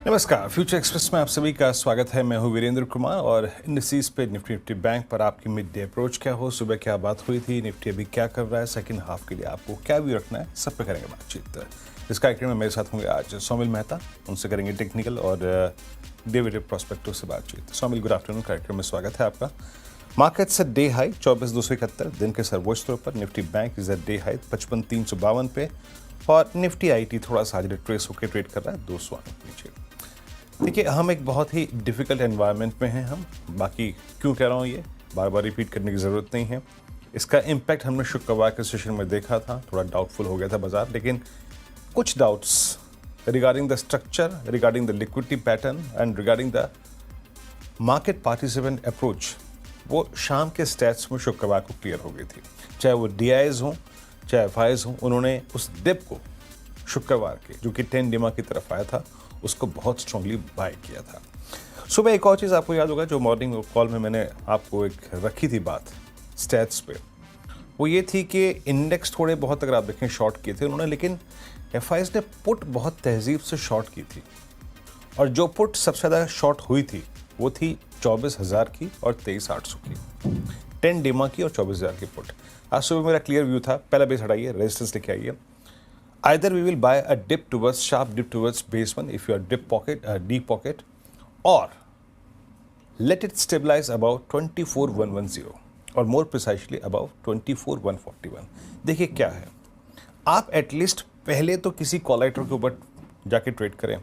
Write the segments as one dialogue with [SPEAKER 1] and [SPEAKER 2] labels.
[SPEAKER 1] नमस्कार, future express में आप सभी का स्वागत है। मैं हूं वीरेंद्र कुमार और इंडिसेस पे निफ्टी बैंक पर आपकी मिड डे अप्रोच क्या हो, सुबह क्या बात हुई थी, निफ्टी अभी क्या कर रहा है, सेकंड हाफ के लिए आपको क्या व्यू रखना है, सब पे करेंगे बातचीत। इस कार्यक्रम में मेरे साथ होंगे आज सौमिल मेहता, उनसे करेंगे टेक्निकल और डेरिवेटिव प्रोस्पेक्टिव से बातचीत। सौमिल, गुड आफ्टरनून, कार्यक्रम में स्वागत है आपका। मार्केट से डे हाई 24,271, दिन के सर्वोच्च स्तर पर Nifty bank is a day high 55,352 पे और निफ्टी आईटी थोड़ा सा आज रिट्रेस होकर ट्रेड कर रहा है 200 नीचे। देखिए, हम एक बहुत ही डिफ़िकल्ट एनवायरनमेंट में हैं। हम बाकी क्यों कह रहा हूँ, ये बार बार रिपीट करने की ज़रूरत नहीं है। इसका इम्पैक्ट हमने शुक्रवार के सेशन में देखा था, थोड़ा डाउटफुल हो गया था बाजार, लेकिन कुछ doubts regarding the structure, regarding the liquidity pattern and regarding the market participant approach वो शाम के स्टैट्स में शुक्रवार को क्लियर हो गई थी। चाहे वो DIs हों, चाहे FIs हों, उन्होंने उस डिप को शुक्रवार के जो कि 10 डिमा की तरफ आया था उसको बहुत स्ट्रांगली बाय किया था। सुबह एक और चीज़ आपको याद होगा जो मॉर्निंग कॉल में मैंने आपको एक रखी थी बात स्टैट्स पे, वो ये थी कि इंडेक्स थोड़े बहुत अगर आप देखें शॉर्ट किए थे उन्होंने, लेकिन FIs ने पुट बहुत तहजीब से शॉर्ट की थी और जो पुट सबसे ज़्यादा शॉर्ट हुई थी वो थी 24,000 की और 23,800 की, 10 डिमा की और 24,000 की पुट। आज सुबह मेरा क्लियर व्यू था, पहला बेस हटाइए, रेजिस्टेंस लेके आइए। Either we will buy a dip towards sharp dip towards base one if you are deep pocket, or let it stabilize above 24,110 और more precisely above 24,141। देखिए क्या है, आप एटलीस्ट पहले तो किसी कॉलाइटर के ऊपर जाके ट्रेड करें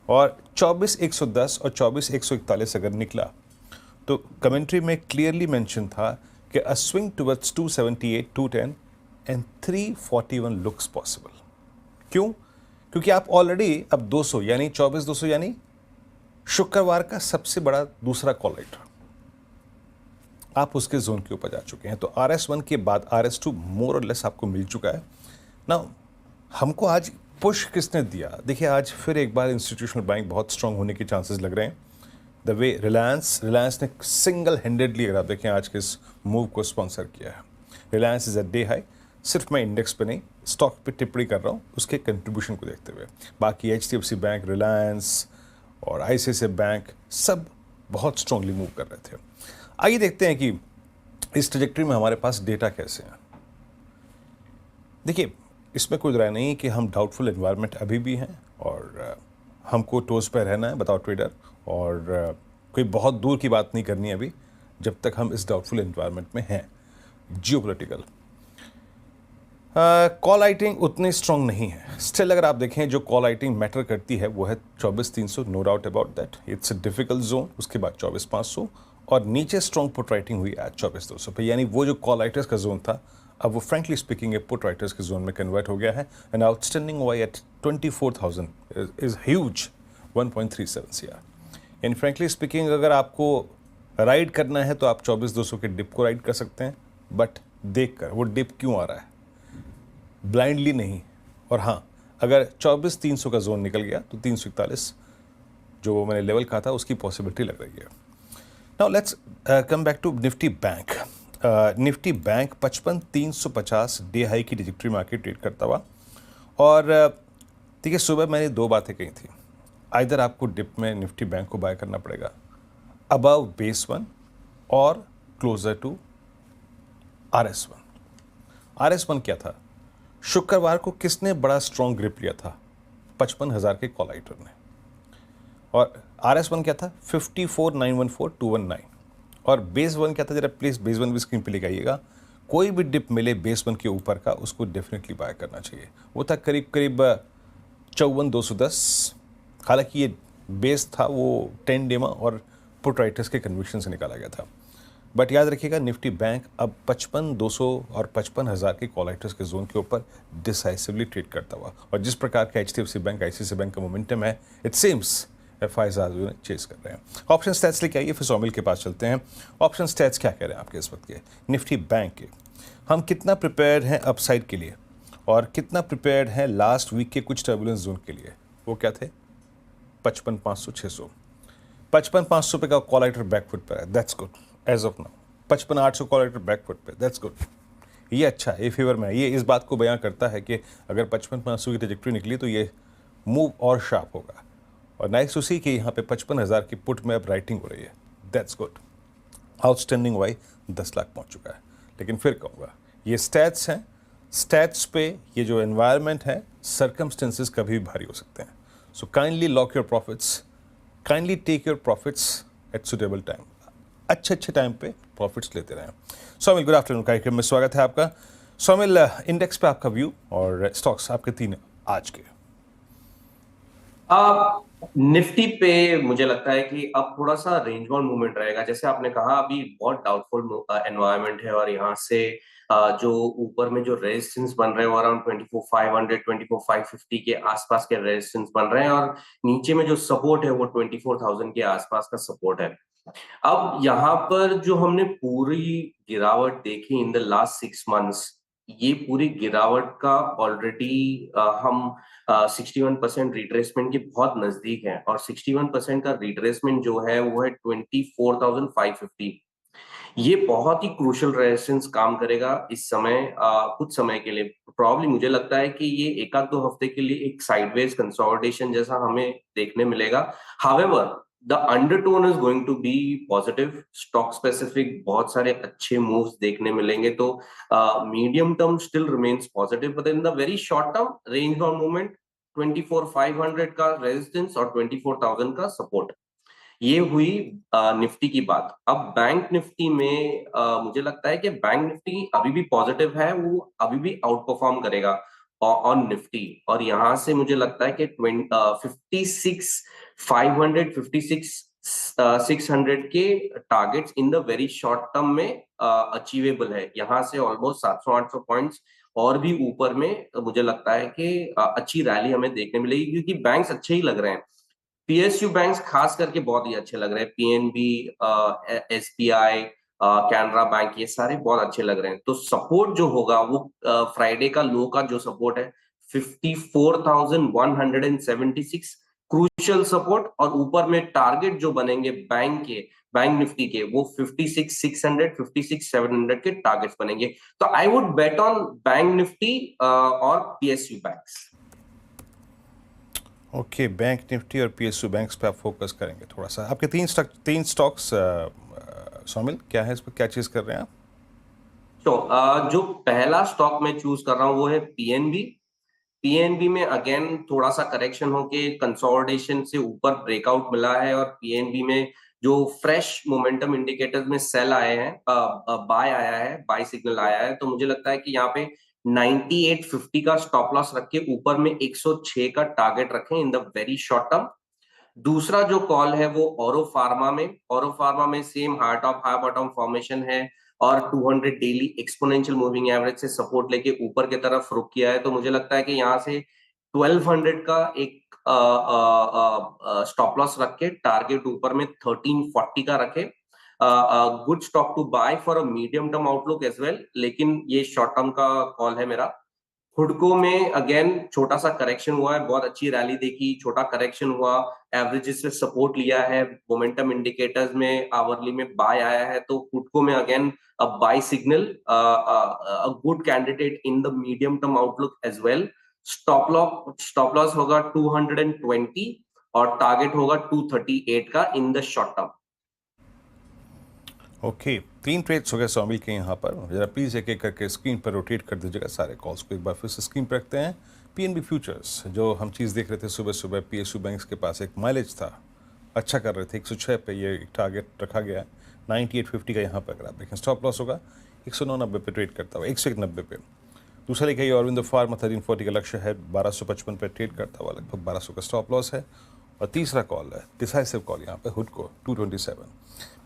[SPEAKER 1] और 24,110 और 24,141 अगर निकला तो कमेंट्री में क्लियरली मेंशन था कि अ swing towards 278, 210 and 341 looks possible. क्यों? क्योंकि आप ऑलरेडी अब 200 यानी 24,200 यानी शुक्रवार का सबसे बड़ा दूसरा कॉल राइटर आप उसके जोन के ऊपर जा चुके हैं। तो RS1 के बाद RS2 मोर और लेस आपको मिल चुका है ना। हमको आज पुश किसने दिया? देखिए, आज फिर एक बार इंस्टीट्यूशनल बैंक बहुत स्ट्रांग होने के चांसेस लग रहे हैं। द वे रिलायंस ने सिंगल हैंडेडली अगर आप देखें आज के इस मूव को स्पॉन्सर किया है। Reliance is a day high, सिर्फ मैं इंडेक्स पे नहीं स्टॉक पे टिप्पणी कर रहा हूँ उसके कंट्रीब्यूशन को देखते हुए। बाकी HDFC बैंक, रिलायंस और ICICI बैंक सब बहुत स्ट्रांगली मूव कर रहे थे। आइए देखते हैं कि इस ट्रैजेक्टरी में हमारे पास डेटा कैसे हैं। देखिए, इसमें कोई राय नहीं कि हम डाउटफुल एनवायरनमेंट अभी भी हैं और हमको टोज पर रहना है बताओ ट्रेडर, और कोई बहुत दूर की बात नहीं करनी अभी जब तक हम इस डाउटफुल एनवायरनमेंट में हैं। जियोपॉलिटिकल कॉल राइटिंग उतनी स्ट्रांग नहीं है। स्टिल अगर आप देखें जो कॉल राइटिंग मैटर करती है वो है 24,300, no doubt about that, it's a difficult zone. उसके बाद 24,500 और नीचे स्ट्रांग पुट राइटिंग हुई आज 24,200 पे, यानी वो जो कॉल राइटर्स का जोन था अब वो फ्रेंकली स्पीकिंग पुट राइटर्स के जोन में कन्वर्ट हो गया है। एंड आउटस्टैंडिंग वाई एट 24,000 इज ह्यूज, 1.37 CR। यानी फ्रेंकली स्पीकिंग अगर आपको राइड करना है तो आप 24,200 के डिप को राइड कर सकते हैं, बट देख कर वो डिप क्यों आ रहा है, ब्लाइंडली नहीं। और हाँ, अगर 24,300 का जोन निकल गया तो 341 जो मैंने लेवल कहा था उसकी पॉसिबिलिटी लग रही है। Now let's come back to Nifty bank. Nifty bank 55,350 day high की ट्रैजेक्टरी में आके ट्रेड करता हुआ, और देखिए सुबह मैंने दो बातें कही थी। आइदर आपको डिप में निफ्टी बैंक को बाय करना पड़ेगा अबव बेस वन और क्लोजर टू RS1। RS1 क्या था? शुक्रवार को किसने बड़ा स्ट्रॉन्ग ग्रिप लिया था? 55,000 के कॉल राइटर ने। और RS1 क्या था? 54,914,219। और बेस वन क्या था? जरा प्लीज बेस वन भी स्क्रीन पे लेके आइएगा। कोई भी डिप मिले बेस वन के ऊपर का उसको डेफिनेटली बाय करना चाहिए। वो था करीब करीब 54,210। हालांकि ये बेस था वो 10 डेमा और पुट राइटर्स के कन्विक्शन से निकाला गया था। बट याद रखिएगा निफ्टी बैंक अब 55,200 और 55,000 के कॉल राइटर्स के जोन के ऊपर डिसाइसिवली ट्रेड करता हुआ, और जिस प्रकार का HDFC बैंक, ICICI बैंक का मोमेंटम है, इट सीम्स FIs चेस कर रहे हैं। ऑप्शन स्टैट्स लेके आइए, फिर सौमिल के पास चलते हैं। ऑप्शन स्टैट्स क्या कह रहे हैं आपके इस वक्त के निफ्टी बैंक के? हम कितना प्रिपेयर्ड हैं अपसाइड के लिए और कितना प्रिपेयर्ड हैं लास्ट वीक के कुछ टर्बुलेंस जोन के लिए? वो क्या थे? 55,500, 600। 55,500 पे का कॉल राइटर बैकफुट पर है, that's good as of now. 55,800 call writer back foot पे, दैट्स गुड। ये अच्छा है, ये फेवर में है। ये इस बात को बयां करता है कि अगर 55,500 की ट्रैजेक्टरी निकली तो ये मूव और शार्प होगा। और नाइस टू सी कि यहाँ पे 55,000 की पुट में अब राइटिंग हो रही है। That's good. आउटस्टैंडिंग वाई 10 लाख पहुँच चुका है। लेकिन फिर कहूँगा ये स्टैट्स हैं, स्टैट्स पे ये जो एनवायरनमेंट है, सर्कमस्टेंसेस कभी भी भारी हो सकते हैं। So kindly lock your profits, kindly take your profits at suitable time. अच्छे टाइम पे प्रॉफिट्स लेते रहें। सौमिल, गुड आफ्टरनून, कार्यक्रम में स्वागत है आपका। सौमिल, इंडेक्स पे आपका व्यू और स्टॉक्स आपके 3 आज के।
[SPEAKER 2] निफ्टी पे मुझे लगता है कि अब थोड़ा सा रेंज बाउंड मूवमेंट रहेगा। जैसे आपने कहा, अभी बहुत डाउटफुल एनवायरनमेंट है और यहाँ से जो ऊपर में जो रेजिस्टेंस बन रहे हैं वो अराउंड 24,500 24,550 के आसपास के रेजिस्टेंस बन रहे हैं, और नीचे में जो सपोर्ट है वो 24,000 के आसपास का सपोर्ट है। अब यहाँ पर जो हमने पूरी गिरावट देखी इन द लास्ट 6 मंथ्स, ये पूरी गिरावट का ऑलरेडी हम 61% रिट्रेसमेंट के बहुत नजदीक हैं, और 61% का रिट्रेसमेंट जो है वो है 24,550। ये बहुत ही क्रूशियल रेजिस्टेंस काम करेगा इस समय, कुछ समय के लिए। प्रॉब्ली मुझे लगता है कि ये एक आध दो हफ्ते के लिए एक साइडवेज कंसोलिडेशन जैसा हमें देखने मिलेगा। However the undertone is going to be positive, stock specific बहुत सारे अच्छे मूव्स देखने मिलेंगे। तो medium term still remains positive, but in the very short term range bound movement 24,500 का रेजिस्टेंस और 24,000 का सपोर्ट। ये हुई निफ्टी की बात। अब बैंक निफ्टी में मुझे लगता है कि बैंक निफ्टी अभी भी पॉजिटिव है, वो अभी भी आउट परफॉर्म करेगा ऑन निफ्टी। और यहाँ से मुझे लगता है कि 56,500 56,600 के targets in the very short term में अचीवेबल है। यहाँ से ऑलमोस्ट 700-800 पॉइंट्स और भी ऊपर में मुझे लगता है कि अच्छी रैली हमें देखने मिलेगी, क्योंकि बैंक्स अच्छे ही लग रहे हैं। पीएसयू बैंक्स खास करके बहुत ही अच्छे लग रहे हैं। पीएनबी, एसबीआई, कैनरा बैंक, ये सारे बहुत अच्छे लग रहे हैं। तो सपोर्ट जो होगा वो फ्राइडे का लो का जो सपोर्ट है 54,176 क्रूशियल सपोर्ट, और ऊपर में टारगेट जो बनेंगे बैंक निफ्टी के वो 56,600 56,700 के टारगेट्स बनेंगे। तो I would bet on bank Nifty और PSU banks.
[SPEAKER 1] Okay, bank Nifty और पीएसयू बैंक्स पे आप फोकस करेंगे थोड़ा सा। आपके तीन स्टॉक्स सौमिल, क्या है इस पर, क्या चीज कर रहे हैं आप?
[SPEAKER 2] तो जो पहला स्टॉक मैं चूज कर रहा हूँ वो है पीएनबी। पीएनबी में अगेन थोड़ा सा करेक्शन होके कंसोलिडेशन से ऊपर ब्रेकआउट मिला है, और पीएनबी में जो फ्रेश मोमेंटम इंडिकेटर्स में सेल आए हैं, बाय आया है, बाय सिग्नल आया है। तो मुझे लगता है कि यहाँ पे 9850 का स्टॉप लॉस रख के ऊपर में 106 का टारगेट रखें इन द वेरी शॉर्ट टर्म। दूसरा जो कॉल है वो औरो फार्मा में same high top high bottom formation है, और 200 डेली एक्सपोनेंशियल मूविंग एवरेज से सपोर्ट लेके ऊपर की तरफ रुक किया है। तो मुझे लगता है कि यहाँ से 1200 का एक स्टॉप लॉस रख के टारगेट ऊपर में 1340 का रखे। Good stock to buy for a medium term outlook as well, लेकिन ये शॉर्ट टर्म का कॉल है मेरा। हुडको में अगेन छोटा सा करेक्शन हुआ है, बहुत अच्छी रैली देखी, छोटा करेक्शन हुआ, एवरेजेस से सपोर्ट लिया है, मोमेंटम इंडिकेटर्स में आवरली में बाय आया है। तो हुडको में again a buy signal, a good candidate in the medium term outlook as well. Stop loss होगा 220 और टारगेट होगा 238 का in the short term.
[SPEAKER 1] Okay, 3 trades हो गए सौमिल के यहाँ पर। जरा प्लीज़ एक एक करके स्क्रीन पर रोटेट कर दीजिएगा सारे कॉल्स को। एक बार फिर से स्क्रीन पर रखते हैं। पीएनबी फ्यूचर्स, जो हम चीज़ देख रहे थे सुबह सुबह, पीएसयू बैंक्स के पास एक माइलेज था, अच्छा कर रहे थे, 106 पे ये टारगेट रखा गया है। 9850 का यहाँ पर अगर आप देखें स्टॉप लॉस होगा 109.90 पे ट्रेड करता हुआ, 101.90 पे। दूसरा लिखा है अरविंदो फार्मा, 1340 का लक्ष्य है, 1255 पे ट्रेड करता हुआ, लगभग 1200 का स्टॉप लॉस है। और तीसरा कॉल है डिसाइसिव कॉल यहाँ पे हुडको 227।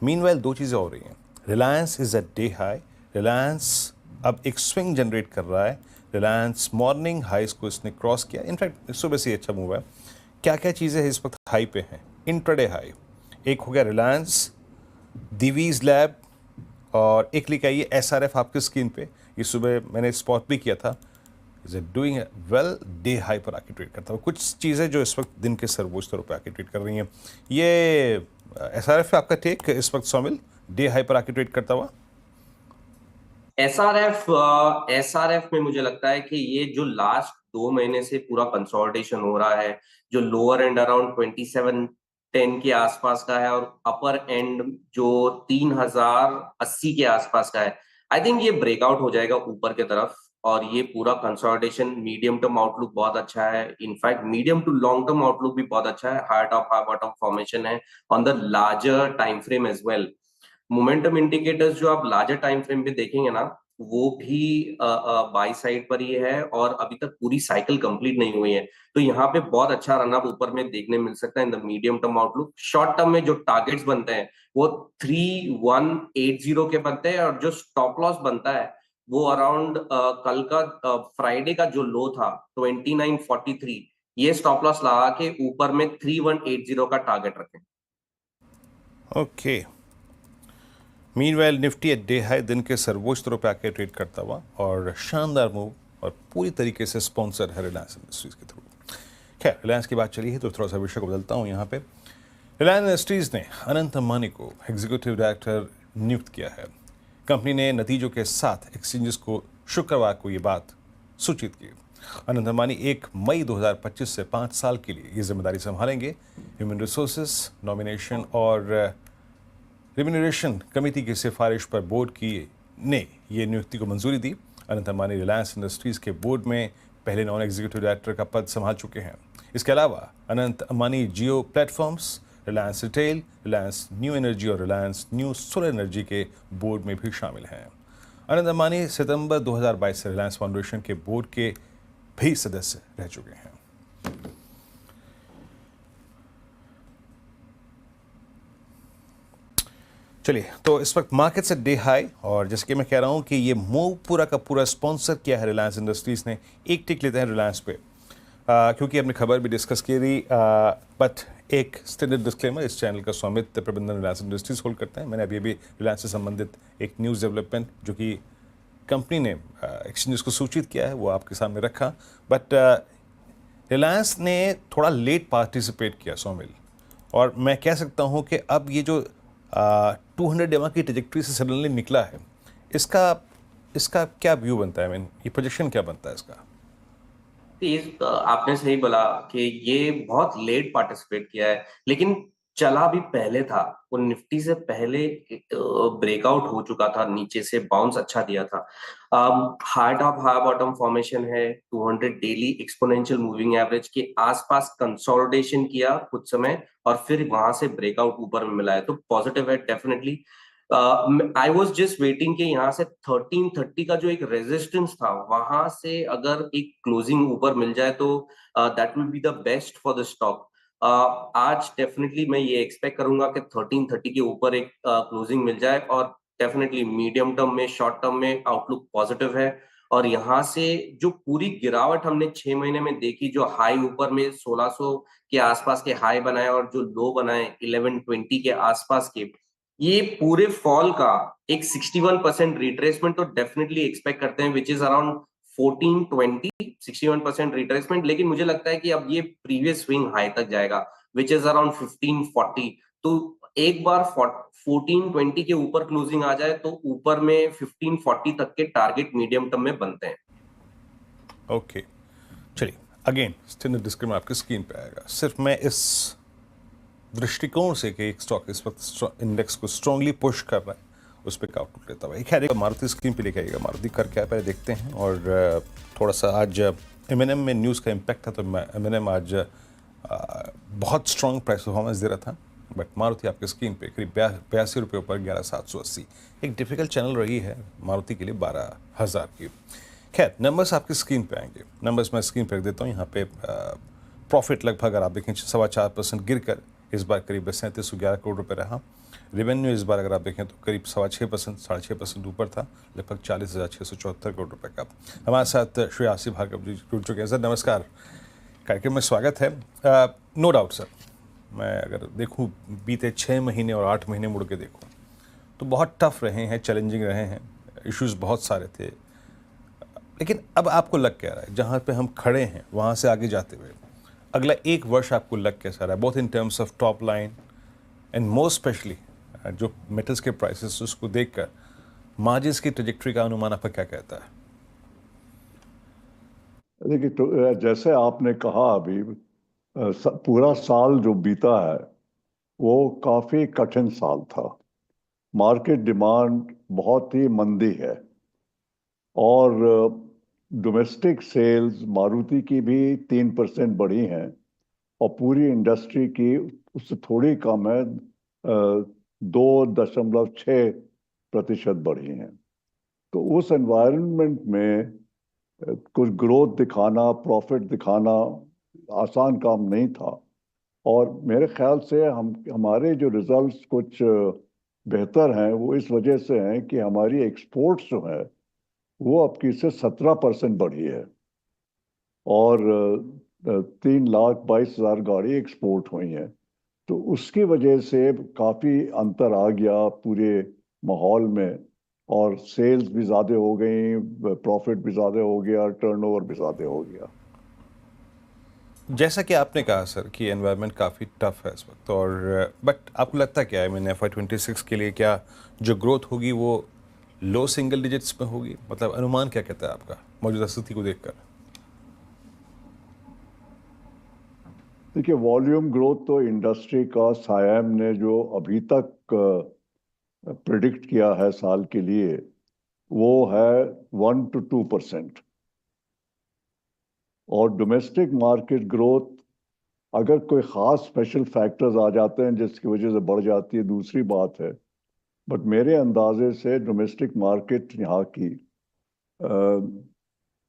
[SPEAKER 1] मीनवाइल दो चीज़ें हो रही हैं। Reliance is at day high. Reliance अब एक स्विंग जनरेट कर रहा है। रिलायंस मॉर्निंग हाइस को इसने क्रॉस किया, इनफैक्ट सुबह से अच्छा मूव है। क्या क्या चीज़ें इस वक्त हाई पे हैं? इंट्राडे हाई एक हो गया रिलायंस, दिवीज लैब, और एक लिखा है ये एसआरएफ आपकी स्क्रीन पे। ये सुबह मैंने स्पॉट भी किया था। Is it doing well, day high पर आके ट्रेड करता हुआ। कुछ चीज़ें जो इस वक्त दिन के सर्वोच्च स्तरों पर आके ट्रेड कर रही हैं। ये एसआरएफ आपका टेक इस वक्त सौमिल, डे हाई पर आके ट्रेड करता हुआ।
[SPEAKER 2] एसआरएफ में मुझे लगता है कि ये जो लास्ट 2 महीने से पूरा कंसोलिडेशन हो रहा है, जो लोअर एंड अराउंड 2710 के आसपास का है और अपर एंड जो 3080 के आसपास का है। आई थिंक ये ब्रेकआउट हो जाएगा ऊपर की तरफ और ये पूरा कंसोलिडेशन मीडियम टर्म आउटलुक बहुत अच्छा है। In fact medium to long term outlook भी बहुत अच्छा है। High top high bottom formation है on the larger time frame as well. Momentum indicators जो आप लार्जर टाइम फ्रेम पे देखेंगे ना, वो भी बाई साइड पर ही है और अभी तक पूरी साइकिल कंप्लीट नहीं हुई है। तो यहाँ पे बहुत अच्छा रनअप ऊपर में देखने मिल सकता है इन the medium term outlook. Short term में जो टारगेट्स बनते हैं वो 3180 के बनते हैं और जो स्टॉप लॉस बनता है वो अराउंड कल का फ्राइडे का जो लो था 2943, ये स्टॉप लॉस लगा के ऊपर में 3180 का टारगेट रखें।
[SPEAKER 1] Okay. Meanwhile Nifty at day high दिन के सर्वोच्च स्तरों पर आके ट्रेड करता हुआ और शानदार मूव और पूरी तरीके से स्पॉन्सर है रिलायंस इंडस्ट्रीज के थ्रू। खैर, रिलायंस की बात चली है तो थोड़ा सा विषय को बदलता हूँ। यहाँ पे रिलायंस इंडस्ट्रीज ने अनंत अंबानी को एग्जीक्यूटिव डायरेक्टर नियुक्त किया है। कंपनी ने नतीजों के साथ एक्सचेंजेस को शुक्रवार को ये बात सूचित की। अनंत अंबानी 1 मई 2025 से 5 साल के लिए ये जिम्मेदारी संभालेंगे। ह्यूमन रिसोर्सेज, नॉमिनेशन और रिम्यूनरेशन कमेटी की सिफारिश पर बोर्ड ने ये नियुक्ति को मंजूरी दी। अनंत अंबानी रिलायंस इंडस्ट्रीज के बोर्ड में पहले नॉन एग्जीक्यूटिव डायरेक्टर का पद संभाल चुके हैं। इसके अलावा Anant Ambani Jio platforms, Reliance retail, Reliance new energy और रिलायंस न्यू सोलर एनर्जी के बोर्ड में भी शामिल हैं। अनंत अंबानी सितंबर 2022 से रिलायंस फाउंडेशन के बोर्ड के भी सदस्य रह चुके हैं। चलिए, तो इस वक्त मार्केट से डे हाई और जैसे कि मैं कह रहा हूं कि ये मूव पूरा का पूरा स्पॉन्सर किया है रिलायंस इंडस्ट्रीज ने। एक टिक लेते हैं रिलायंस पे क्योंकि हमने खबर भी डिस्कस की थी, बट एक स्टैंडर्ड डिस्क्लेमर, इस चैनल का स्वामित्व प्रबंधन रिलायंस इंडस्ट्रीज होल्ड करते हैं। मैंने अभी रिलायंस से संबंधित एक न्यूज़ डेवलपमेंट जो कि कंपनी ने एक्सचेंजेस को सूचित किया है वो आपके सामने रखा। बट रिलायंस ने थोड़ा लेट पार्टिसिपेट किया सौमिल, और मैं कह सकता हूं कि अब ये जो 200 डेमा की ट्रेजेक्ट्री से सडनली निकला है, इसका क्या व्यू बनता है? ये प्रोजेक्शन क्या बनता है इसका?
[SPEAKER 2] आपने सही बोला कि ये बहुत लेट पार्टिसिपेट किया है, लेकिन चला भी पहले था। वो निफ्टी से पहले ब्रेकआउट हो चुका था, नीचे से बाउंस अच्छा दिया था। High top high bottom formation है, 200 डेली एक्सपोनेंशियल मूविंग एवरेज के आसपास कंसोलिडेशन किया कुछ समय और फिर वहां से ब्रेकआउट ऊपर में मिला है, तो पॉजिटिव है definitely. I was just waiting कि यहाँ से 1330 का जो एक रेजिस्टेंस था वहां से अगर एक क्लोजिंग ऊपर मिल जाए तो that will be the best for the stock. आज डेफिनेटली मैं ये एक्सपेक्ट करूंगा कि 1330 के ऊपर एक क्लोजिंग मिल जाए और डेफिनेटली मीडियम टर्म में, शॉर्ट टर्म में आउटलुक पॉजिटिव है। और यहाँ से जो पूरी गिरावट हमने 6 महीने में देखी, जो हाई ऊपर में 1600 के आसपास के हाई बनाए और जो लो बनाए 1120 के आसपास के, ये पूरे फॉल का एक 61% रिट्रेसमेंट तो डेफिनेटली एक्सपेक्ट करते हैं, विच इज अराउंड 1420, 61% रिट्रेसमेंट। लेकिन मुझे लगता है कि अब ये प्रीवियस स्विंग हाई तक जाएगा, विच इज अराउंड 1540। तो एक बार 1420 के ऊपर क्लोजिंग आ जाए तो ऊपर में 1540 तक के टारगेट मीडियम टर्म में बनते हैं।
[SPEAKER 1] ओके, चलिए, अगेन स्टैंडर्ड डिस्क्लेमर आपकी स्क्रीन पे आएगा। सिर्फ मैं इस दृष्टिकोण से कि एक स्टॉक इस वक्त इंडेक्स को स्ट्रांगली पुश कर रहा है उस पर आउटलुक लेता हुआ। खैर, मारुति स्क्रीन पे लेके आएगा, मारुति कर क्या पहले देखते हैं। और थोड़ा सा आज एमएनएम में न्यूज़ का इम्पैक्ट था, तो एमएनएम आज बहुत स्ट्रॉन्ग प्राइस परफॉर्मेंस दे रहा था। बट मारुति आपके स्क्रीन पे करीब 82 रुपये ऊपर 11780, एक डिफिकल्ट चैनल रही है मारुति के लिए 12,000 की। खैर, नंबर्स आपकी स्क्रीन पे आएंगे, नंबर्स मैं स्क्रीन पर रख देता हूँ। यहाँ पे प्रॉफिट लगभग अगर आप देखें 4.25% गिर कर इस बार करीब 3711 करोड़ रुपए रहा। रेवेन्यू इस बार अगर आप देखें तो करीब 6.25%, 6.5% ऊपर था, लगभग 40,674 करोड़ रुपए का। हमारे साथ श्री आसिफ भार्गव जी जुड़ चुके हैं। सर नमस्कार, कार्यक्रम में स्वागत है। नो डाउट सर, मैं अगर देखूं बीते 6 महीने और 8 महीने मुड़ के देखूं तो बहुत टफ रहे हैं, चैलेंजिंग रहे हैं, इश्यूज बहुत सारे थे। लेकिन अब आपको लग क्या रहा है, जहाँ पे हम खड़े हैं वहाँ से आगे जाते हुए अगला एक वर्ष आपको लग कैसा रहा है, both in terms of top line and more specially जो मेटल्स के प्राइसेस उसको देखकर मार्जिन्स की ट्रेजेक्टरी का अनुमान आपका क्या कहता है?
[SPEAKER 3] देखिए, तो जैसे आपने कहा अभी, पूरा साल जो बीता है वो काफी कठिन साल था। मार्केट डिमांड बहुत ही मंदी है, और डोमेस्टिक सेल्स मारुति की भी 3% बढ़ी हैं, और पूरी इंडस्ट्री की उससे थोड़ी कम है, 2.6% बढ़ी हैं। तो उस एनवायरनमेंट में कुछ ग्रोथ दिखाना, प्रॉफिट दिखाना आसान काम नहीं था। और मेरे ख्याल से हमारे जो रिजल्ट्स कुछ बेहतर हैं, वो इस वजह से हैं कि हमारी एक्सपोर्ट्स जो है वो अब की से 17% बढ़ी है, और 3,22,000 गाड़ी एक्सपोर्ट हुई हैं। तो उसकी वजह से काफ़ी अंतर आ गया पूरे माहौल में, और सेल्स भी ज़्यादा हो गई, प्रॉफिट भी ज़्यादा हो गया, टर्नओवर भी ज़्यादा हो गया।
[SPEAKER 1] जैसा कि आपने कहा सर कि एनवायरनमेंट काफ़ी टफ है इस वक्त, और बट आपको लगता क्या है, मैंने FY26 के लिए क्या जो ग्रोथ होगी वो लो सिंगल डिजिट्स में होगी? मतलब अनुमान क्या कहता है आपका मौजूदा स्थिति को देखकर?
[SPEAKER 3] देखिए, वॉल्यूम ग्रोथ तो इंडस्ट्री का सायम ने जो अभी तक प्रिडिक्ट किया है साल के लिए, वो है 1 to 2%। और डोमेस्टिक मार्केट ग्रोथ, अगर कोई ख़ास स्पेशल फैक्टर्स आ जाते हैं जिसकी वजह से बढ़ जाती है, दूसरी बात है। बट मेरे अंदाजे से डोमेस्टिक मार्केट यहाँ की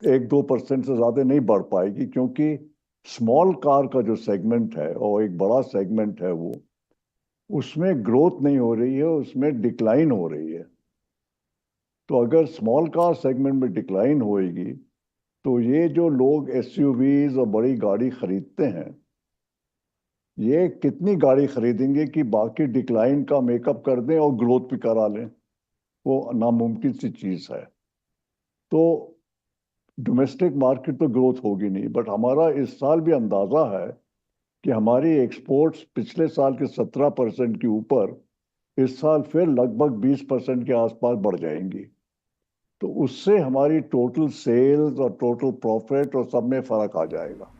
[SPEAKER 3] 1-2% से ज़्यादा नहीं बढ़ पाएगी, क्योंकि स्मॉल कार का जो सेगमेंट है और एक बड़ा सेगमेंट है, वो उसमें ग्रोथ नहीं हो रही है, उसमें डिक्लाइन हो रही है। तो अगर स्मॉल कार सेगमेंट में डिक्लाइन होएगी, तो ये जो लोग एसयूवीज और बड़ी गाड़ी खरीदते हैं, ये कितनी गाड़ी खरीदेंगे कि बाकी डिक्लाइन का मेकअप कर दें और ग्रोथ भी करा लें? वो नामुमकिन सी चीज है। तो डोमेस्टिक मार्केट तो ग्रोथ होगी नहीं, बट हमारा इस साल भी अंदाजा है कि हमारी एक्सपोर्ट्स पिछले साल के 17% के ऊपर इस साल फिर लगभग 20% के आसपास बढ़ जाएंगी। तो उससे हमारी टोटल सेल्स और टोटल प्रॉफिट और सब में फर्क आ जाएगा।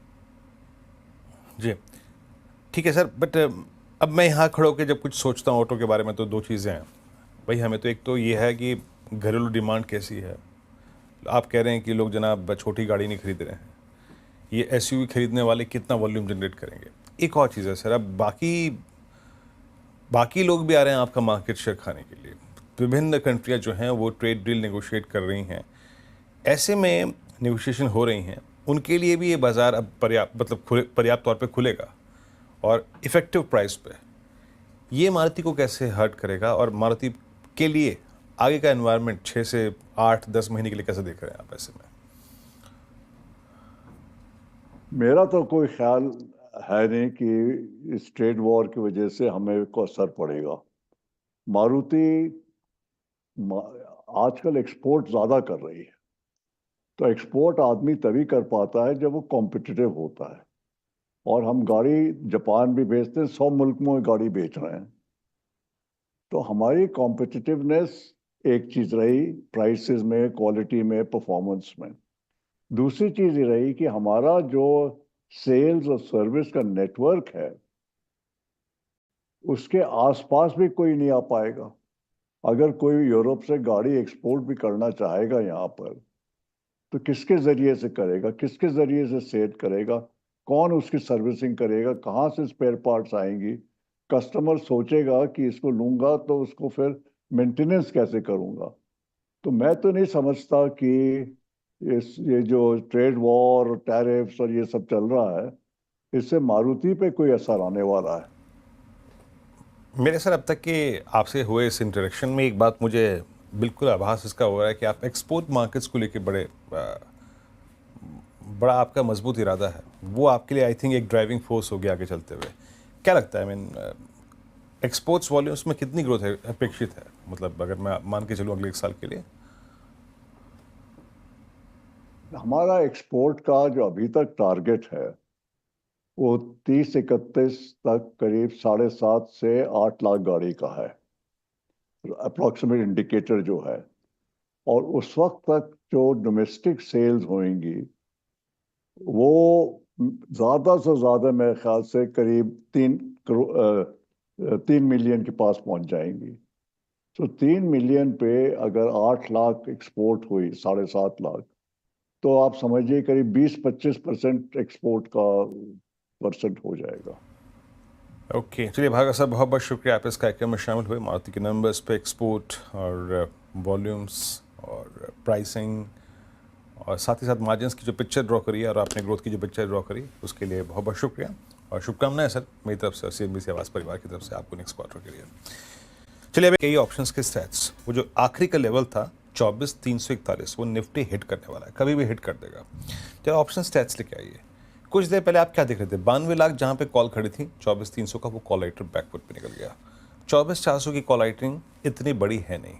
[SPEAKER 1] जी, ठीक है सर, बट अब मैं यहाँ खड़े होकर जब कुछ सोचता हूँ ऑटो के बारे में, तो दो चीज़ें हैं भाई हमें। तो एक तो ये है कि घरेलू डिमांड कैसी है। आप कह रहे हैं कि लोग जनाब छोटी गाड़ी नहीं खरीद रहे हैं, ये एसयूवी खरीदने वाले कितना वॉल्यूम जनरेट करेंगे। एक और चीज़ है सर, अब बाकी बाकी लोग भी आ रहे हैं आपका मार्केट शेयर खाने के लिए। विभिन्न कंट्रियां जो हैं वो ट्रेड डील नेगोशिएट कर रही हैं। ऐसे में नेगोशिएशन हो रही हैं, उनके लिए भी ये बाज़ार अब पर्याप्त मतलब पर्याप्त तौर पे खुलेगा और इफ़ेक्टिव प्राइस पे। ये मारुति को कैसे हर्ट करेगा, और मारुति के लिए आगे का एनवायरनमेंट 6 से 8-10 महीने के लिए कैसे देख रहे हैं आप ऐसे में?
[SPEAKER 3] मेरा तो कोई ख्याल है नहीं कि इस ट्रेड वॉर की वजह से हमें को असर पड़ेगा। मारुति आजकल एक्सपोर्ट ज़्यादा कर रही है। तो एक्सपोर्ट आदमी तभी कर पाता है जब वो कॉम्पिटिटिव होता है। और हम गाड़ी जापान भी भेजते हैं, 100 मुल्क में गाड़ी बेच रहे हैं। तो हमारी कॉम्पिटिटिवनेस एक चीज रही, प्राइसेस में, क्वालिटी में, परफॉर्मेंस में। दूसरी चीज ये रही कि हमारा जो सेल्स और सर्विस का नेटवर्क है, उसके आसपास भी कोई नहीं आ पाएगा। अगर कोई यूरोप से गाड़ी एक्सपोर्ट भी करना चाहेगा यहाँ पर, तो किसके जरिए से करेगा, किसके जरिए से सेल करेगा, कौन उसकी सर्विसिंग करेगा, कहाँ से स्पेयर पार्ट्स आएंगी? कस्टमर सोचेगा कि इसको लूंगा तो उसको फिर मेंटेनेंस कैसे करूंगा? तो मैं तो नहीं समझता कि ये जो ट्रेड वॉर, टैरिफ्स और ये सब चल रहा है, इससे मारुति पे कोई असर आने वाला है।
[SPEAKER 1] मेरे सर अब तक के आपसे हुए इस इंटरेक्शन में एक बात मुझे बिल्कुल आभास इसका हो रहा है कि आप एक्सपोर्ट मार्केट्स को लेके बड़ा आपका मजबूत इरादा है। वो आपके लिए आई थिंक एक ड्राइविंग फोर्स हो गया आगे चलते हुए। क्या लगता है, आई मीन एक्सपोर्ट्स वॉल्यूम्स में कितनी ग्रोथ है अपेक्षित है, मतलब अगर मैं मान के चलूँ अगले 1 साल के लिए?
[SPEAKER 3] हमारा एक्सपोर्ट का जो अभी तक टारगेट है, वो 30-31 तक करीब 7.5 से 8 लाख गाड़ी का है, अप्रोक्सीमेट इंडिकेटर जो है। और उस वक्त तक जो डोमेस्टिक सेल्स होंगी, वो ज्यादा से ज्यादा मेरे ख्याल से करीब 3 मिलियन के पास पहुंच जाएंगी। तो 3 मिलियन पे अगर 8 लाख एक्सपोर्ट हुई, 7.5 लाख, तो आप समझिए करीब 20-25% एक्सपोर्ट का परसेंट हो जाएगा।
[SPEAKER 1] ओके, चलिए भार्गव साहब, बहुत बहुत शुक्रिया आप इस कार्यक्रम में शामिल हुए। मारुति के नंबर्स पे, एक्सपोर्ट और वॉल्यूम्स और प्राइसिंग और साथ ही साथ मार्जिन्स की जो पिक्चर ड्रॉ करी है और आपने ग्रोथ की जो पिक्चर ड्रॉ करी, उसके लिए बहुत बहुत शुक्रिया और शुभकामनाएं सर मेरी तरफ से और CNBC आवाज़ परिवार की तरफ से आपको नेक्स्ट क्वार्टर के लिए। चलिए, अभी कई ऑप्शंस के स्टैट्स, वो जो आखिरी का लेवल था 24,341, वो निफ्टी हिट करने वाला है, कभी भी हिट कर देगा। तो ऑप्शन स्टैट्स लेके आइए। कुछ देर पहले आप क्या देख रहे थे, 92 लाख जहाँ पे कॉल खड़ी थी, 24,300 का वो कॉल राइटर बैकफुट पे निकल गया। 24,400 की कॉल राइटिंग इतनी बड़ी है नहीं।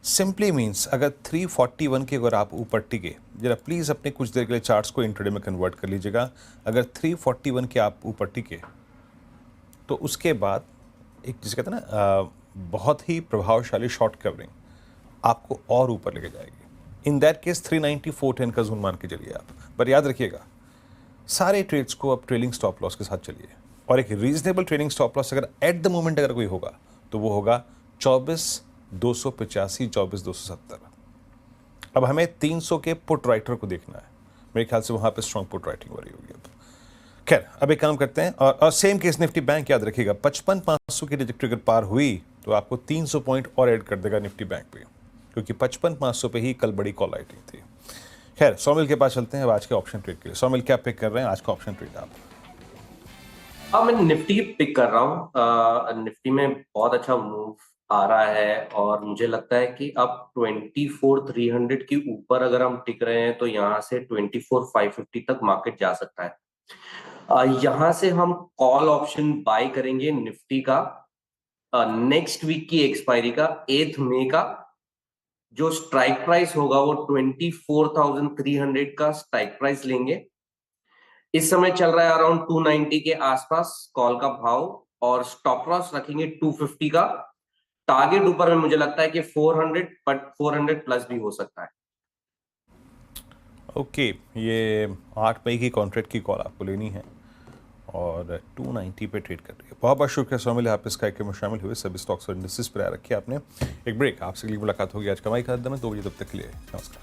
[SPEAKER 1] सिंपली मीन्स अगर 341 के अगर आप ऊपर टिके, जरा प्लीज़ अपने कुछ देर के लिए चार्ट्स को इंट्राडे में कन्वर्ट कर लीजिएगा। अगर 341 के आप ऊपर टिके तो उसके बाद एक जिसे कहते हैं ना बहुत ही प्रभावशाली शॉर्ट कवरिंग आपको और ऊपर लेके जाएगी। इन दैट केस 390-410 का जोन मान के चलिए आप। पर याद रखिएगा, सारे ट्रेड्स को आप ट्रेलिंग स्टॉप लॉस के साथ चलिए और एक रीजनेबल ट्रेडिंग स्टॉप लॉस अगर एट द मोमेंट अगर कोई होगा तो वो होगा 24,285, 24,270। अब हमें 300 के पुट राइटर को देखना है, मेरे ख्याल से वहां पे स्ट्रॉन्ग पुट राइटिंग हो रही होगी। अब खैर, अब एक काम करते हैं और सेम केस निफ्टी बैंक, याद रखिएगा 55,500 की ट्रैजेक्टरी अगर पार हुई तो आपको 300 पॉइंट और ऐड कर देगा निफ्टी बैंक पे, क्योंकि 55,500 पे ही कल बड़ी कॉल राइटिंग थी। खैर, सौमिल के पास चलते हैं अब आज के ऑप्शन ट्रेड के लिए। सौमिल, क्या पिक कर रहे हैं आज का ऑप्शन ट्रेड आप?
[SPEAKER 2] हाँ, मैं निफ्टी पिक कर रहा हूँ। निफ्टी में बहुत अच्छा मूव आ रहा है और मुझे लगता है कि अब 24,300 के ऊपर अगर हम टिक रहे हैं तो यहाँ से 24,550 तक मार्केट जा सकता है। यहाँ से हम कॉल ऑप्शन बाय करेंगे निफ्टी का नेक्स्ट वीक की एक्सपायरी का 8 मई का। जो स्ट्राइक प्राइस होगा वो 24,300 का स्ट्राइक प्राइस लेंगे। इस समय चल रहा है अराउंड 290 के आसपास कॉल का भाव और स्टॉप लॉस रखेंगे 250 का। टारगेट ऊपर में मुझे लगता है कि 400, बट 400 प्लस भी हो सकता है।
[SPEAKER 1] ओके, ये 8 मई की कॉन्ट्रैक्ट की कॉल आपको लेनी है और 290 पे ट्रेड कर रही है। बहुत बहुत शुक्रिया सौमिल, आप इस कार्यक्रम में शामिल हुए। सभी स्टॉक्स और इंडस्ट्रीज पर आ रखी आपने। एक ब्रेक, आपसे अगली मुलाकात होगी आज कमाई का दम है 2 बजे, तब तक के लिए नमस्कार।